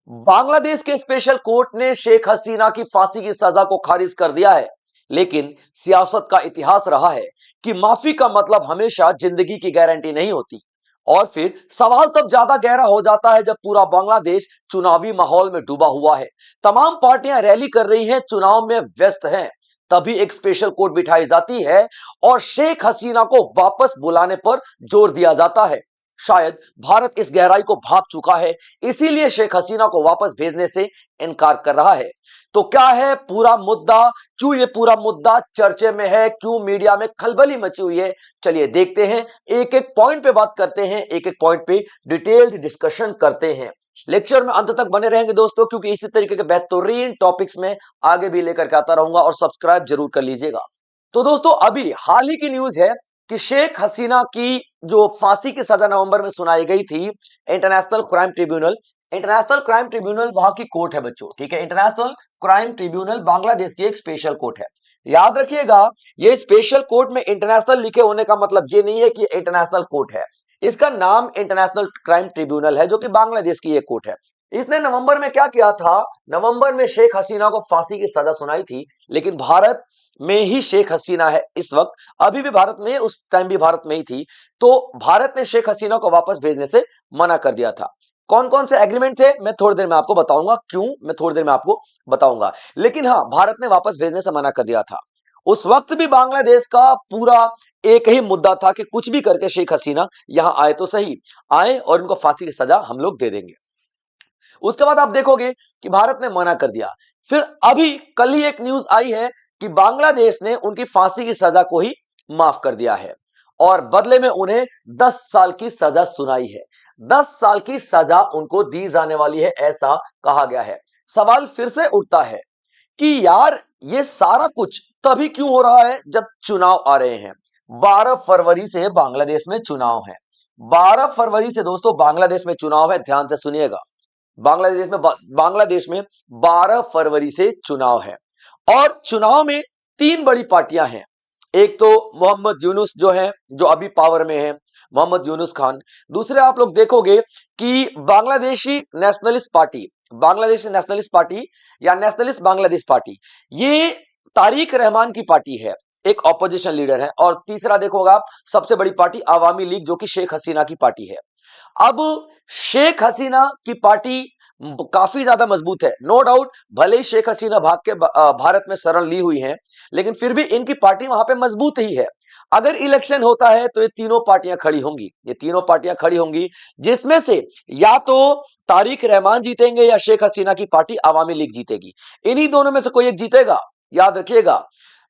बांग्लादेश के special court ने शेख हसीना की फांसी की सजा को खारिज कर दिया है। लेकिन सियासत का इतिहास रहा है कि माफी का मतलब हमेशा जिंदगी की गारंटी नहीं होती। और फिर सवाल तब ज्यादा गहरा हो जाता है जब पूरा बांग्लादेश चुनावी माहौल में डूबा हुआ है। तमाम पार्टियां रैली कर रही हैं, चुनाव में व्यस्त हैं। तभी एक स्पेशल कोर्ट बिठाई जाती है और शेख हसीना को वापस बुलाने पर जोर दिया जाता है। शायद भारत इस गहराई को भांप चुका है, इसीलिए शेख हसीना को वापस भेजने से इनकार कर रहा है। तो क्या है पूरा मुद्दा, क्यों ये पूरा मुद्दा चर्चे में है, क्यों मीडिया में खलबली मची हुई है, चलिए देखते हैं। एक एक पॉइंट पे बात करते हैं, एक एक पॉइंट पे डिटेल्ड डिस्कशन करते हैं। लेक्चर में अंत तक बने रहेंगे दोस्तों, क्योंकि इसी तरीके के बेहतरीन टॉपिक्स में आगे भी लेकर के आता रहूंगा, और सब्सक्राइब जरूर कर लीजिएगा। तो दोस्तों अभी हाल ही की न्यूज है कि शेख हसीना की जो फांसी की सजा नवंबर में सुनाई गई थी, इंटरनेशनल क्राइम ट्रिब्यूनल वहां की कोर्ट है बच्चों, ठीक है। इंटरनेशनल क्राइम ट्रिब्यूनल बांग्लादेश की एक स्पेशल कोर्ट है। याद रखिएगा, ये स्पेशल कोर्ट में इंटरनेशनल लिखे होने का मतलब ये नहीं है कि इंटरनेशनल कोर्ट है। इसका नाम इंटरनेशनल क्राइम ट्रिब्यूनल है, जो कि बांग्लादेश की एक कोर्ट है। इसने नवंबर में क्या किया था, नवंबर में शेख हसीना को फांसी की सजा सुनाई थी। लेकिन भारत में ही शेख हसीना है इस वक्त, अभी भी भारत में, उस टाइम भी भारत में ही थी। तो भारत ने शेख हसीना को वापस भेजने से मना कर दिया था। कौन कौन से एग्रीमेंट थे मैं थोड़ी देर में आपको बताऊंगा, क्यों मैं थोड़ी देर में आपको बताऊंगा। लेकिन हाँ, भारत ने वापस भेजने से मना कर दिया था। उस वक्त भी बांग्लादेश का पूरा एक ही मुद्दा था कि कुछ भी करके शेख हसीना यहां आए तो सही, आए और इनको फांसी की सजा हम लोग दे देंगे। उसके बाद आप देखोगे कि भारत ने मना कर दिया। फिर अभी कल ही एक न्यूज आई है कि बांग्लादेश ने उनकी फांसी की सजा को ही माफ कर दिया है, और बदले में उन्हें 10 साल की सजा सुनाई है। 10 साल की सजा उनको दी जाने वाली है, ऐसा कहा गया है। सवाल फिर से उठता है कि यार ये सारा कुछ तभी क्यों हो रहा है जब चुनाव आ रहे हैं। 12 फरवरी से बांग्लादेश में चुनाव है। 12 फरवरी से दोस्तों बांग्लादेश में चुनाव है, ध्यान से सुनिएगा। बांग्लादेश में 12 फरवरी से चुनाव है, और चुनाव में तीन बड़ी पार्टियां हैं। एक तो मोहम्मद यूनुस जो है, जो अभी पावर में है, मोहम्मद यूनुस खान। दूसरे आप लोग देखोगे कि बांग्लादेशी नेशनलिस्ट पार्टी या नेशनलिस्ट बांग्लादेश पार्टी, ये तारिक रहमान की पार्टी है, एक ऑपोजिशन लीडर है। और तीसरा देखोगे आप, सबसे बड़ी पार्टी अवामी लीग, जो कि शेख हसीना की पार्टी है। अब शेख हसीना की पार्टी काफी ज्यादा मजबूत है, नो डाउट। भले ही शेख हसीना भाग के भारत में शरण ली हुई है, लेकिन फिर भी इनकी पार्टी वहां पे मजबूत ही है। अगर इलेक्शन होता है तो ये तीनों पार्टियां खड़ी होंगी, जिसमें से या तो तारिक रहमान जीतेंगे या शेख हसीना की पार्टी अवामी लीग जीतेगी। इन्हीं दोनों में से कोई एक जीतेगा। याद रखिएगा,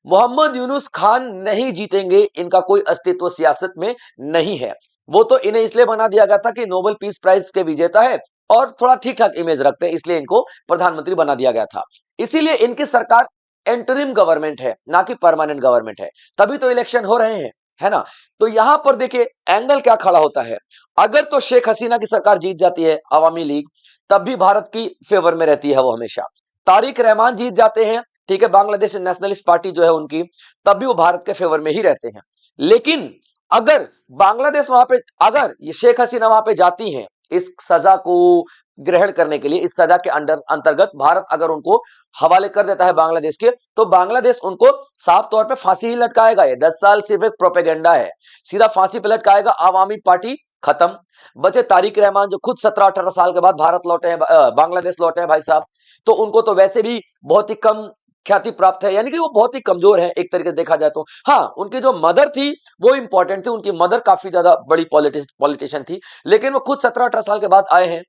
मोहम्मद यूनुस खान नहीं जीतेंगे, इनका कोई अस्तित्व सियासत में नहीं है। वो तो इन्हें इसलिए बना दिया गया था कि नोबेल पीस प्राइज के विजेता है और थोड़ा ठीक ठाक इमेज रखते हैं, इसलिए इनको प्रधानमंत्री बना दिया गया था। इसीलिए इनकी सरकार एंटरिम गवर्नमेंट है, ना कि परमानेंट गवर्नमेंट है। तभी तो इलेक्शन हो रहे हैं, है ना। तो यहां पर देखिए एंगल क्या खड़ा होता है। अगर तो शेख हसीना की सरकार जीत जाती है, अवामी लीग, तब भी भारत की फेवर में रहती है वो हमेशा। तारिक रहमान जीत जाते हैं, ठीक है, बांग्लादेश नेशनलिस्ट पार्टी जो है उनकी, तब भी वो भारत के फेवर में ही रहते हैं। लेकिन अगर बांग्लादेश वहां पे, अगर ये शेख हसीना वहां पे जाती हैं इस सजा को ग्रहण करने के लिए, इस सजा के अंतर्गत भारत अगर उनको हवाले कर देता है बांग्लादेश के, तो बांग्लादेश उनको साफ तौर पे फांसी ही लटकाएगा। ये 10 साल सिर्फ एक प्रोपेगेंडा है, सीधा फांसी पे लटकाएगा। आवामी पार्टी खत्म। बचे तारिक रहमान, जो खुद 17-18 साल के बाद भारत लौटे हैं, बांग्लादेश लौटे हैं भाई साहब। तो उनको तो वैसे भी बहुत ही कम ख्याति प्राप्त है, यानी कि वो बहुत ही कमजोर है एक तरीके से देखा जाए तो। हाँ, उनकी जो मदर थी वो इंपॉर्टेंट थी, उनकी मदर काफी ज्यादा बड़ी पॉलिटिशियन थी, लेकिन वो खुद 17-18 साल के बाद आए हैं।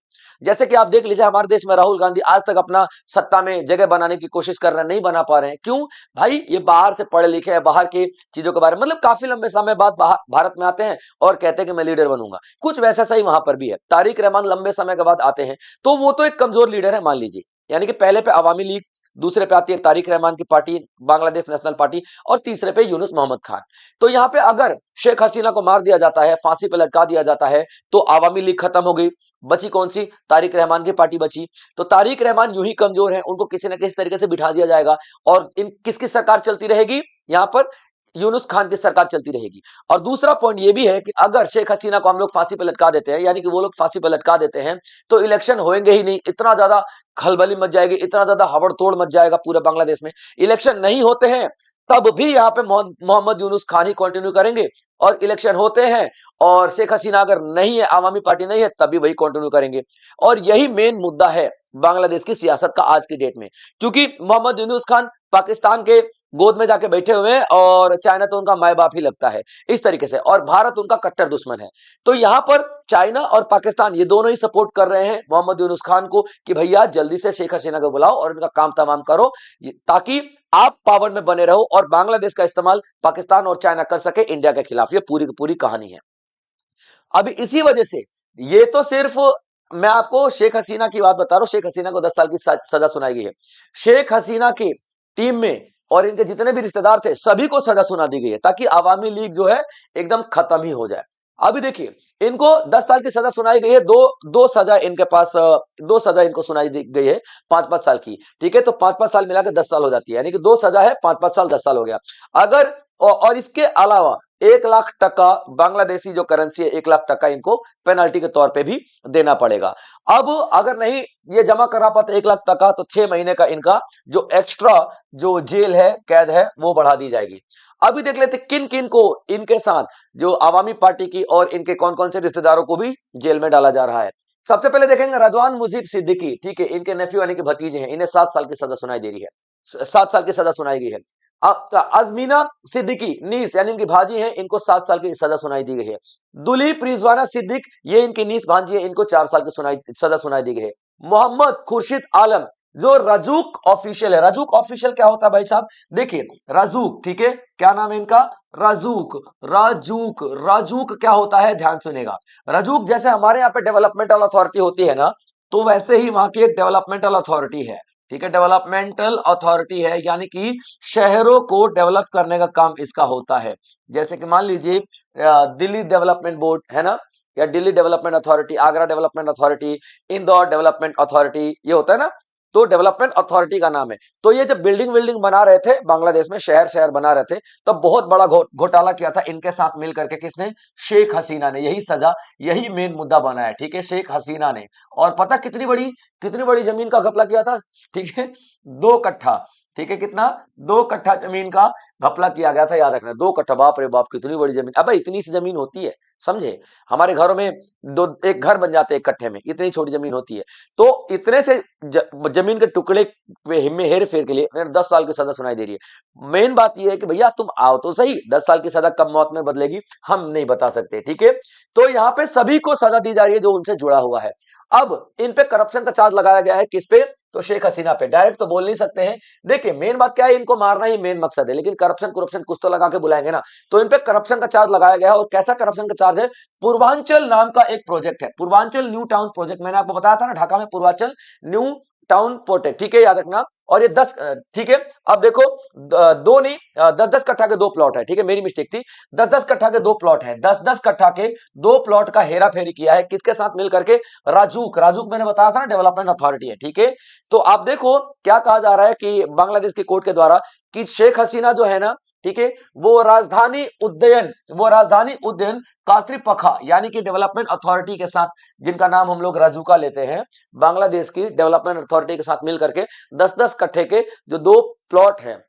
जैसे कि आप देख लीजिए, हमारे देश में राहुल गांधी आज तक अपना सत्ता में जगह बनाने की कोशिश कर रहे हैं, नहीं बना पा रहे हैं। क्यों भाई? ये बाहर से पढ़े लिखे हैं, बाहर की चीजों के बारे में, मतलब काफी लंबे समय बाद भारत में आते हैं और कहते हैं कि मैं लीडर बनूंगा। कुछ वैसा सही वहां पर भी है। तारिक रहमान लंबे समय के बाद आते हैं, तो वो तो एक कमजोर लीडर है मान लीजिए। यानी कि पहले पे अवामी लीग, दूसरे पे आती है तारिक रहमान की पार्टी बांग्लादेश नेशनल पार्टी, और तीसरे पे यूनुस मोहम्मद खान। तो यहाँ पे अगर शेख हसीना को मार दिया जाता है, फांसी पे लटका दिया जाता है, तो अवामी लीग खत्म हो गई। बची कौन सी? तारिक रहमान की पार्टी बची। तो तारिक रहमान यूं ही कमजोर है, उनको किसी न किसी तरीके से बिठा दिया जाएगा। और इन किसकी सरकार चलती रहेगी यहाँ पर? यूनुस खान की सरकार चलती रहेगी। और दूसरा पॉइंट ये भी है कि अगर शेख हसीना को हम लोग फांसी पे लटका देते हैं, यानी कि वो लोग फांसी पे लटका देते हैं, तो इलेक्शन होंगे ही नहीं। इतना ज्यादा खलबली मच जाएगी, इतना ज्यादा हबड़ मच जाएगा पूरे बांग्लादेश में। इलेक्शन नहीं होते हैं तब भी यहाँ पे मोहम्मद यूनुस खान ही कंटिन्यू करेंगे, और इलेक्शन होते हैं और शेख हसीना अगर नहीं है, आवामी पार्टी नहीं है, तब भी वही कंटिन्यू करेंगे। और यही मेन मुद्दा है बांग्लादेश की सियासत का आज की डेट में, क्योंकि मोहम्मद यूनुस खान पाकिस्तान के गोद में जाके बैठे हुए हैं और चाइना तो उनका माए बाप ही लगता है इस तरीके से, और भारत उनका कट्टर दुश्मन है। तो यहां पर चाइना और पाकिस्तान ये दोनों ही सपोर्ट कर रहे हैं मोहम्मद यूनुस खान को कि भैया जल्दी से शेख हसीना को बुलाओ और इनका काम तमाम करो, ताकि आप पावर में बने रहो और बांग्लादेश का इस्तेमाल पाकिस्तान और चाइना कर सके इंडिया के खिलाफ। ये पूरी की पूरी कहानी है। अभी इसी वजह से ये तो सिर्फ मैं आपको शेख हसीना की बात बता रहा हूं। शेख हसीना को 10 साल की सजा सुनाई गई है। शेख हसीना की टीम में और इनके जितने भी रिश्तेदार थे सभी को सजा सुना दी गई है, ताकि आवामी लीग जो है एकदम खत्म ही हो जाए। अभी देखिए इनको 10 साल की सजा सुनाई गई है। दो सजा इनके पास, दो सजा इनको सुनाई गई है 5-5 साल की। ठीक है, तो 5-5 साल मिलाकर 10 साल हो जाती है, यानी कि दो सजा है, 5-5 साल 10 साल हो गया। अगर और इसके अलावा 1 लाख टका बांग्लादेशी जो करेंसी है, 1 लाख टका इनको पेनल्टी के तौर पे भी देना पड़ेगा। अब अगर नहीं ये जमा करा पाते 1 लाख टका, तो 6 महीने का इनका जो एक्स्ट्रा जो जेल है, कैद है, वो बढ़ा दी जाएगी। अभी देख लेते किन किन को इनके साथ, जो आवामी पार्टी की और इनके कौन कौन से रिश्तेदारों को भी जेल में डाला जा रहा है। सबसे पहले देखेंगे रजवान मुजीब सिद्दीकी। ठीक है, इनके नेफ्यू यानी कि भतीजे हैं, इन्हें 7 साल की सजा सुनाई दे रही है, 7 साल की सजा सुनाई गई है। अजमीना सिद्दीकी नीस यानी इनकी भाजी है, इनको 7 साल की सजा सुनाई दी गई है। दुलीप रिजवाना सिद्दीक, ये इनकी नीस भांजी है, इनको 4 साल की सजा सुनाई दी गई है। मोहम्मद खुर्शीद आलम जो रजूक ऑफिशियल है। रजूक ऑफिशियल क्या होता है भाई साहब? देखिए रजूक, ठीक है, क्या नाम है इनका? रजूक। राजूक, राजूक क्या होता है ध्यान सुनेगा। रजूक जैसे हमारे यहाँ पे डेवलपमेंटल अथॉरिटी होती है ना, तो वैसे ही वहां की एक डेवलपमेंटल अथॉरिटी है। ठीक है, डेवलपमेंटल अथॉरिटी है, यानी कि शहरों को डेवलप करने का काम इसका होता है। जैसे कि मान लीजिए दिल्ली डेवलपमेंट बोर्ड है ना, या Delhi development authority, Agra development authority, Indore development authority, ये होता है ना, तो डेवलपमेंट अथॉरिटी का नाम है। तो ये जब बिल्डिंग बिल्डिंग बना रहे थे बांग्लादेश में, शहर शहर बना रहे थे, तो बहुत बड़ा घोटाला किया था इनके साथ मिल करके। किसने? शेख हसीना ने। यही सजा, यही मेन मुद्दा बना है। ठीक है, शेख हसीना ने। और पता कितनी बड़ी जमीन का घपला किया था? ठीक है, 2 कट्ठा। ठीक है, कितना? 2 कट्ठा जमीन का घपला किया गया था, याद रखना। 2 कट्ठा, बाप रे बाप, कितनी बड़ी जमीन। अब इतनी सी जमीन होती है, समझे? हमारे घरों में एक घर बन जाते हैं 1 कट्ठे में, इतनी छोटी जमीन होती है। तो इतने से जमीन के टुकड़े में हेर फेर के लिए 10 साल की सजा सुनाई दे रही है। मेन बात यह है कि भैया तुम आओ तो सही, 10 साल की सजा कब मौत में बदलेगी हम नहीं बता सकते। ठीक है, तो यहाँ पे सभी को सजा दी जा रही है जो उनसे जुड़ा हुआ है। अब इन पे करप्शन का चार्ज लगाया गया है। किस पे? तो शेख हसीना पे। डायरेक्ट तो बोल नहीं सकते हैं। देखिए मेन बात क्या है, इनको मारना ही मेन मकसद है, लेकिन करप्शन कुछ तो लगा के बुलाएंगे ना। तो इन पे करप्शन का चार्ज लगाया गया है। और कैसा करप्शन का चार्ज है? पूर्वांचल नाम का एक प्रोजेक्ट है, पूर्वांचल न्यू टाउन प्रोजेक्ट। मैंने आपको बताया था ना, ढाका में पूर्वांचल न्यू टाउन प्रोजेक्ट। ठीक है, याद रखना। और ये 10, ठीक है, अब देखो दो नहीं, 10-10 कट्ठा के 2 प्लॉट है। ठीक है, मेरी मिस्टेक थी। 10-10 कट्ठा के 2 प्लॉट है। 10-10 कट्ठा के 2 प्लॉट का हेरा फेरी किया है। किसके साथ मिलकर के? राजूक। राजूक मैंने बताया था ना, डेवलपमेंट अथॉरिटी है। ठीक है, तो आप देखो क्या कहा जा रहा है कि बांग्लादेश की कोर्ट के द्वारा कि शेख हसीना जो है ना, ठीक है, वो राजधानी उद्यान कात्रिपखा यानी कि डेवलपमेंट अथॉरिटी के साथ, जिनका नाम हम लोग राजूका लेते हैं, बांग्लादेश की डेवलपमेंट अथॉरिटी के साथ मिलकर के 10-10 कट्ठे के जो 2 प्लॉट हैं,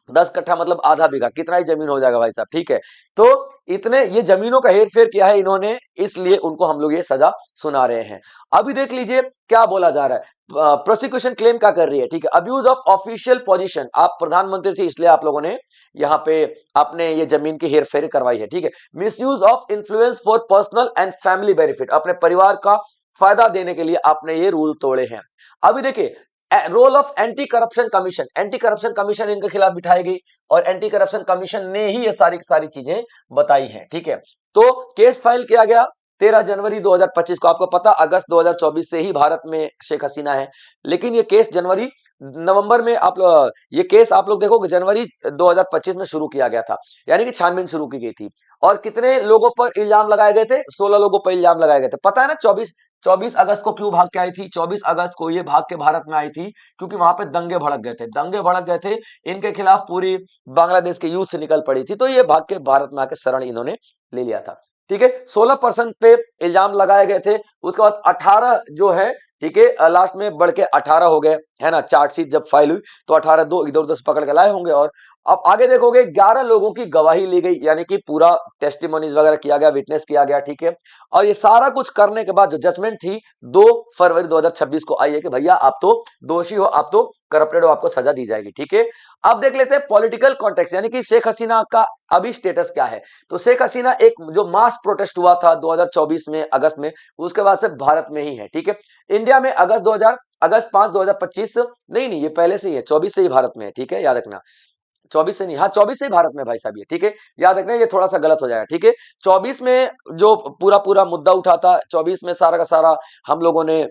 10 कट्ठा मतलब आधा बीघा, कितना ही जमीन हो जाएगा भाई साहब। ठीक है, तो इतने ये जमीनों का हेर फेर किया है इन्होंने, इसलिए उनको हम लोग ये सजा सुना रहे हैं। अभी देख लीजिए क्या बोला जा रहा है। प्रोसिक्यूशन क्लेम क्या कर रही है? ठीक है, अब्यूज ऑफ ऑफिशियल पोजीशन। आप प्रधानमंत्री थे इसलिए आप लोगों ने यहाँ पे अपने ये जमीन की हेर फेर करवाई है। ठीक है, misuse of influence for personal and family benefit. अपने परिवार का फायदा देने के लिए आपने ये रूल तोड़े हैं। अभी देखिए role of anti corruption commission. Anti corruption commission इनके खिलाफ बिठाई गई और एंटी करप्शन कमीशन ने ही ये सारी चीजें बताई हैं। ठीक है, तो केस फाइल किया गया 13 जनवरी 2025 को। आपको पता अगस्त 2024 से ही भारत में शेख हसीना है, लेकिन ये केस नवंबर में ये केस आप लोग देखोगे जनवरी 2025 में शुरू किया गया था, यानी कि छानबीन शुरू की गई थी। और कितने लोगों पर इल्जाम लगाए गए थे? 16 लोगों पर इल्जाम लगाए गए थे। पता है ना, 24 अगस्त को क्यों भाग के आई थी? 24 अगस्त को ये भाग के भारत में आई थी क्योंकि वहां पे दंगे भड़क गए थे, दंगे भड़क गए थे, इनके खिलाफ पूरी बांग्लादेश के यूथ से निकल पड़ी थी, तो ये भाग के भारत में आके शरण इन्होंने ले लिया था। ठीक है, 16% पे इल्जाम लगाए गए थे, उसके बाद 18 जो है, ठीक है, लास्ट में बढ़ के 18 हो गए, है ना। चार्जशीट जब फाइल हुई तो 18 दो इधर उधर से पकड़ के लाए होंगे। और अब आगे देखोगे 11 लोगों की गवाही ली गई, यानी कि पूरा टेस्टिमोनीज वगैरह किया गया, विटनेस किया गया। ठीक है, और ये सारा कुछ करने के बाद जो जजमेंट थी 2 फरवरी 2026 को आई है कि भैया आप तो दोषी हो, आप तो करप्टेड हो, आपको सजा दी जाएगी। ठीक है, अब देख लेते हैं पॉलिटिकल कॉन्टेक्स्ट, यानी कि शेख हसीना का अभी स्टेटस क्या है। तो शेख हसीना एक जो मास प्रोटेस्ट हुआ था 2024 में अगस्त में, उसके बाद से भारत में ही है। ठीक है, इंडिया में अगस्त 5 2025, नहीं ये पहले से ही है, 24 से ही भारत में है। ठीक है, याद रखना, 24 से नहीं, हाँ 24 से ही भारत में भाई साहब ये। ठीक है, याद रखना, ये थोड़ा सा गलत हो जाएगा। ठीक है, 24 में जो पूरा पूरा मुद्दा उठा था, 24 में सारा का सारा हम लोगों ने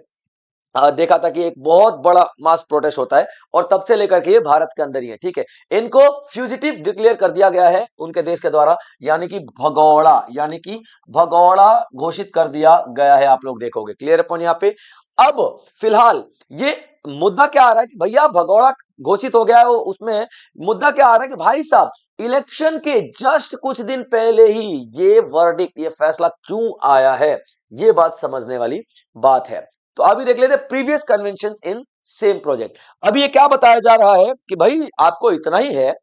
देखा था कि एक बहुत बड़ा मास प्रोटेस्ट होता है, और तब से लेकर के ये भारत के अंदर ही है। ठीक है, इनको फ्यूजिटिव डिक्लेयर कर दिया गया है उनके देश के द्वारा, यानी कि भगौड़ा घोषित कर दिया गया है। आप लोग देखोगे क्लियर अपन यहाँ पे। अब फिलहाल ये मुद्दा क्या आ रहा है कि भैया भगौड़ा घोषित हो गया है, उसमें मुद्दा क्या आ रहा है कि भाई साहब इलेक्शन के जस्ट कुछ दिन पहले ही ये वर्डिक्ट, ये फैसला क्यों आया है, ये बात समझने वाली बात है। तो अभी देख लेते previous convention in same project. अभी ये क्या बताया जा रहा है कि भाई आपको इतना ही है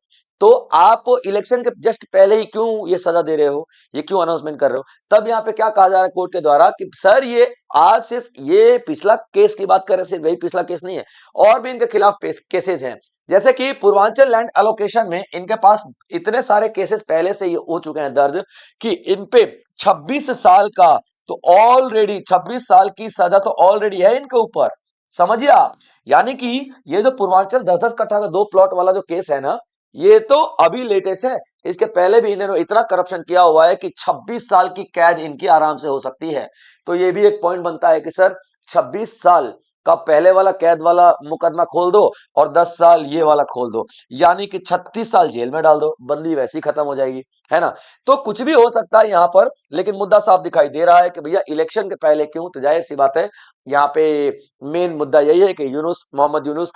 तो आप इलेक्शन के जस्ट पहले ही क्यों ये सजा दे रहे हो, ये क्यों अनाउंसमेंट कर रहे हो। तब यहाँ पे क्या कहा जा रहा है कोर्ट के द्वारा कि सर ये आज सिर्फ ये पिछला केस की बात कर रहे हैं, सिर्फ वही पिछला केस नहीं है, और भी इनके खिलाफ केसेस हैं। जैसे कि पूर्वांचल लैंड एलोकेशन में इनके पास इतने सारे केसेस पहले से ही हो चुके हैं दर्ज कि इन पे 26 साल का, तो ऑलरेडी 26 साल की सजा तो ऑलरेडी है इनके ऊपर, समझिए आप। यानी कि ये जो पूर्वांचल 10-10 कट्ठा का 2 प्लॉट वाला जो केस है ना, ये तो अभी लेटेस्ट है, इसके पहले भी इन्होंने इतना करप्शन किया हुआ है कि 26 साल की कैद इनकी आराम से हो सकती है। तो ये भी एक पॉइंट बनता है कि सर 26 साल का पहले वाला कैद वाला मुकदमा खोल दो और 10 साल ये वाला खोल दो, यानी कि 36 साल जेल में डाल दो, बंदी वैसी खत्म हो जाएगी, है ना। तो कुछ भी हो सकता है यहाँ पर, लेकिन मुद्दा साफ दिखाई दे रहा है कि भैया इलेक्शन के पहले क्यों। तो जाहिर सी बात है यहाँ पे मेन मुद्दा यही है कि मोहम्मद यूनुस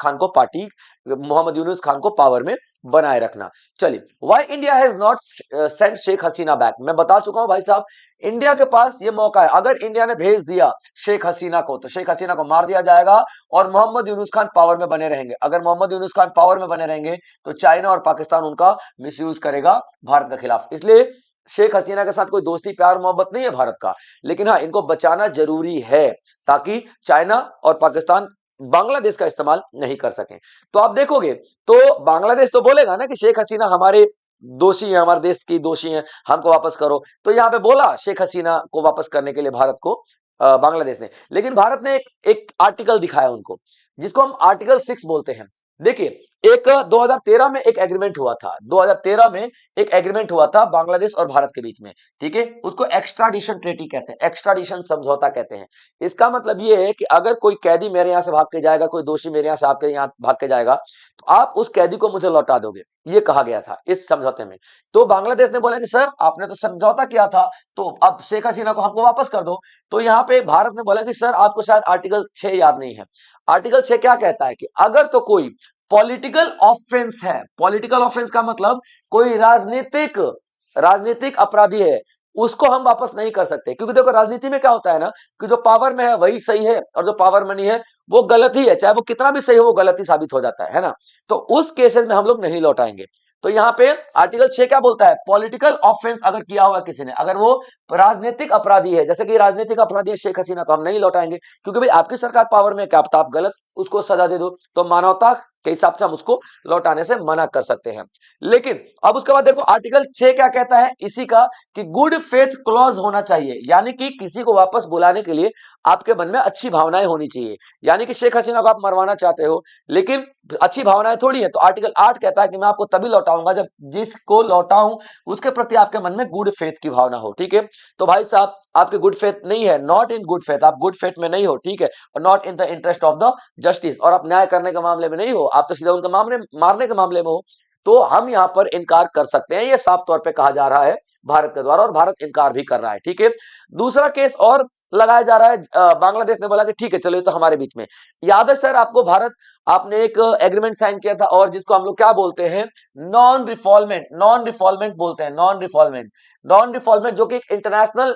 खान को पावर में बनाए रखना। चलिए, why India has not sent Sheikh Hasina back. मैं बता चुका हूं भाई साहब, इंडिया के पास ये मौका है, अगर इंडिया ने भेज दिया शेख हसीना को तो शेख हसीना को मार दिया जाएगा और मोहम्मद यूनुस खान पावर में बने रहेंगे। अगर मोहम्मद यूनुस खान पावर में बने रहेंगे तो चाइना और पाकिस्तान उनका मिसयूज करेगा भारत के खिलाफ। इसलिए शेख हसीना के साथ कोई दोस्ती प्यार मोहब्बत नहीं है भारत का, लेकिन हाँ इनको बचाना जरूरी है ताकि चाइना और पाकिस्तान बांग्लादेश का इस्तेमाल नहीं कर सकें। तो आप देखोगे तो बांग्लादेश तो बोलेगा ना कि शेख हसीना हमारे दोषी है, हमारे देश की दोषी है, हमको वापस करो। तो यहाँ पे बोला शेख हसीना को वापस करने के लिए भारत को बांग्लादेश ने, लेकिन भारत ने एक आर्टिकल दिखाया उनको, जिसको हम आर्टिकल 6 बोलते हैं। देखिए, एक 2013 में एक एग्रीमेंट हुआ था, 2013 में एक एग्रीमेंट हुआ था बांग्लादेश और भारत के बीच में। ठीक है, उसको एक्स्ट्राडिशन ट्रीटी कहते हैं, एक्स्ट्राडिशन समझौता कहते हैं। इसका मतलब ये है कि अगर कोई कैदी मेरे यहां से भाग के जाएगा, कोई दोषी मेरे यहां से आपके यहां भाग के जाएगा, तो आप उस कैदी को मुझे लौटा दोगे, ये कहा गया था इस समझौते में। तो बांग्लादेश ने बोला कि सर आपने तो समझौता किया था, तो अब शेख हसीना को हमको वापस कर दो। तो यहाँ पे भारत ने बोला कि सर आपको शायद आर्टिकल 6 याद नहीं है। आर्टिकल 6 क्या कहता है कि अगर तो कोई पॉलिटिकल ऑफेंस है, पॉलिटिकल ऑफेंस का मतलब कोई राजनीतिक अपराधी है, उसको हम वापस नहीं कर सकते। क्योंकि देखो राजनीति में क्या होता है ना कि जो पावर में है वही सही है और जो पावर में नहीं है वो गलत ही है, चाहे वो कितना भी सही हो वो गलत ही साबित हो जाता है ना। तो उस केसेस में हम लोग नहीं लौटाएंगे। तो यहाँ पे आर्टिकल 6 क्या बोलता है, पॉलिटिकल ऑफेंस अगर किया हुआ किसी ने, अगर वो राजनीतिक अपराधी है, जैसे कि राजनीतिक अपराधी है शेख हसीना, तो हम नहीं लौटाएंगे क्योंकि भाई आपकी सरकार पावर में, क्या पता आप गलत उसको सजा दे दो, तो मानवता के हिसाब से हम उसको लौटाने से मना कर सकते हैं। लेकिन अब उसके बाद देखो आर्टिकल 6 क्या कहता है इसी का, कि गुड फेथ क्लॉज होना चाहिए, यानी कि किसी को वापस बुलाने के लिए आपके मन में अच्छी भावनाएं होनी चाहिए। यानी कि शेख हसीना को आप मरवाना चाहते हो लेकिन अच्छी भावनाएं थोड़ी है, तो आर्टिकल 8 कहता है कि मैं आपको तभी लौटाऊंगा जब जिसको लौटाऊं उसके प्रति आपके मन में गुड फेथ की भावना हो। ठीक है, तो भाई साहब आपके गुड फेथ नहीं है, नॉट इन गुड फेथ, आप गुड फेथ में नहीं हो। ठीक है, और not in the interest of the justice, और आप न्याय करने के मामले में नहीं हो, आप तो सीधा उनके मामले मारने के मामले में हो। तो हम यहाँ पर इनकार कर सकते हैं, ये साफ तौर पे कहा जा रहा है भारत के द्वारा, और भारत इनकार भी कर रहा है। ठीक है, दूसरा केस और लगाया जा रहा है। बांग्लादेश ने बोला कि ठीक है चलो ये तो हमारे बीच में। याद है सर आपको भारत, आपने एक एग्रीमेंट साइन किया था और जिसको हम लोग क्या बोलते हैं, नॉन रिफॉल्मेंट बोलते हैं, नॉन रिफॉल्मेंट जो कि एक इंटरनेशनल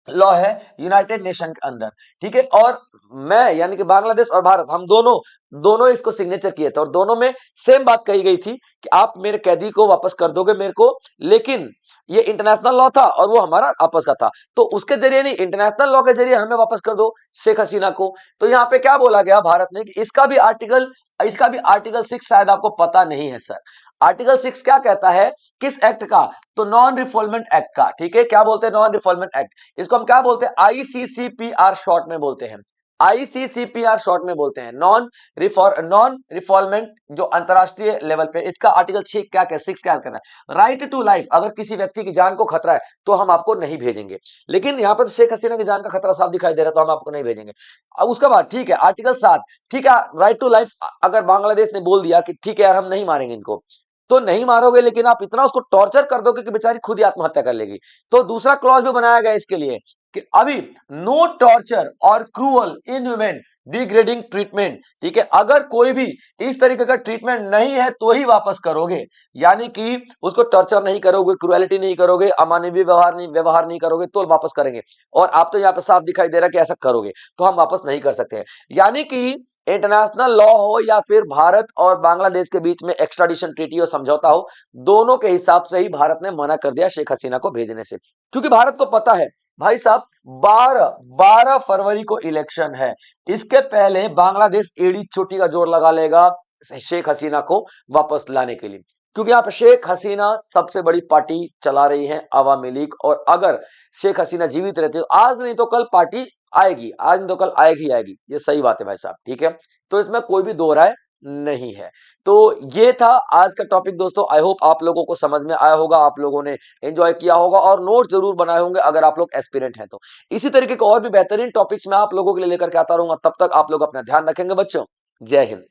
लॉ है यूनाइटेड नेशन के अंदर, ठीक है। और मैं यानी कि बांग्लादेश और भारत, हम दोनों दोनों इसको सिग्नेचर किए थे और दोनों में सेम बात कही गई थी कि आप मेरे कैदी को वापस कर दोगे मेरे को, लेकिन ये इंटरनेशनल लॉ था और वो हमारा आपस का था, तो उसके जरिए नहीं, इंटरनेशनल लॉ के जरिए हमें वापस कर दो शेख हसीना को। तो यहाँ पे क्या बोला गया भारत ने कि इसका भी आर्टिकल 6 शायद आपको पता नहीं है सर। आर्टिकल 6 क्या कहता है, किस एक्ट का, तो नॉन रिफॉल्मेंट एक्ट का, ठीक है। क्या बोलते हैं, नॉन रिफॉल्मेंट एक्ट, इसको हम क्या बोलते हैं, आईसीसीपीआर शॉर्ट में बोलते हैं, आईसीसीपीआर शॉर्ट में बोलते हैं, नॉन रिफॉल्मेंट जो अंतरराष्ट्रीय लेवल पे। इसका आर्टिकल 6 क्या क्या 6 क्या कहता है, राइट टू लाइफ, अगर किसी व्यक्ति की जान को खतरा है तो हम आपको नहीं भेजेंगे, लेकिन यहाँ पे तो शेख हसीना की जान का खतरा साफ दिखाई दे रहा है तो हम आपको नहीं भेजेंगे। अब उसके बाद ठीक है आर्टिकल 7, ठीक है राइट टू लाइफ, अगर बांग्लादेश ने बोल दिया कि ठीक है यार हम नहीं मारेंगे इनको, तो नहीं मारोगे लेकिन आप इतना उसको टॉर्चर कर दोगे कि बेचारी खुद ही आत्महत्या कर लेगी, तो दूसरा क्लॉज भी बनाया गया इसके लिए कि अभी नो टॉर्चर और क्रूअल इनह्यूमन डिग्रेडिंग ट्रीटमेंट, ठीक है। अगर कोई भी इस तरीके का ट्रीटमेंट नहीं है तो ही वापस करोगे, यानी कि उसको टॉर्चर नहीं करोगे, क्रुएलिटी नहीं करोगे, अमानवीय व्यवहार नहीं करोगे तो वापस करेंगे। और आप तो यहाँ पे साफ दिखाई दे रहा है कि ऐसा करोगे तो हम वापस नहीं कर सकते हैं। यानी कि इंटरनेशनल लॉ हो या फिर भारत और बांग्लादेश के बीच में एक्स्ट्राडिशन ट्रीटी हो, समझौता हो, दोनों के हिसाब से ही भारत ने मना कर दिया शेख हसीना को भेजने से, क्योंकि भारत को पता है भाई साहब 12 फरवरी को इलेक्शन है, इसके पहले बांग्लादेश एड़ी चोटी का जोर लगा लेगा शेख हसीना को वापस लाने के लिए, क्योंकि यहाँ पे शेख हसीना सबसे बड़ी पार्टी चला रही है अवामी लीग, और अगर शेख हसीना जीवित रहती तो आज नहीं तो कल पार्टी आएगी, आज नहीं तो कल आएगी, ये सही बात है भाई साहब, ठीक है। तो इसमें कोई भी दो राय नहीं है। तो ये था आज का टॉपिक दोस्तों, आई होप आप लोगों को समझ में आया होगा, आप लोगों ने एंजॉय किया होगा और नोट जरूर बनाए होंगे अगर आप लोग एस्पिरेंट हैं तो। इसी तरीके के और भी बेहतरीन टॉपिक्स मैं आप लोगों के लिए लेकर के आता रहूंगा, तब तक आप लोग अपना ध्यान रखेंगे बच्चों। जय हिंद।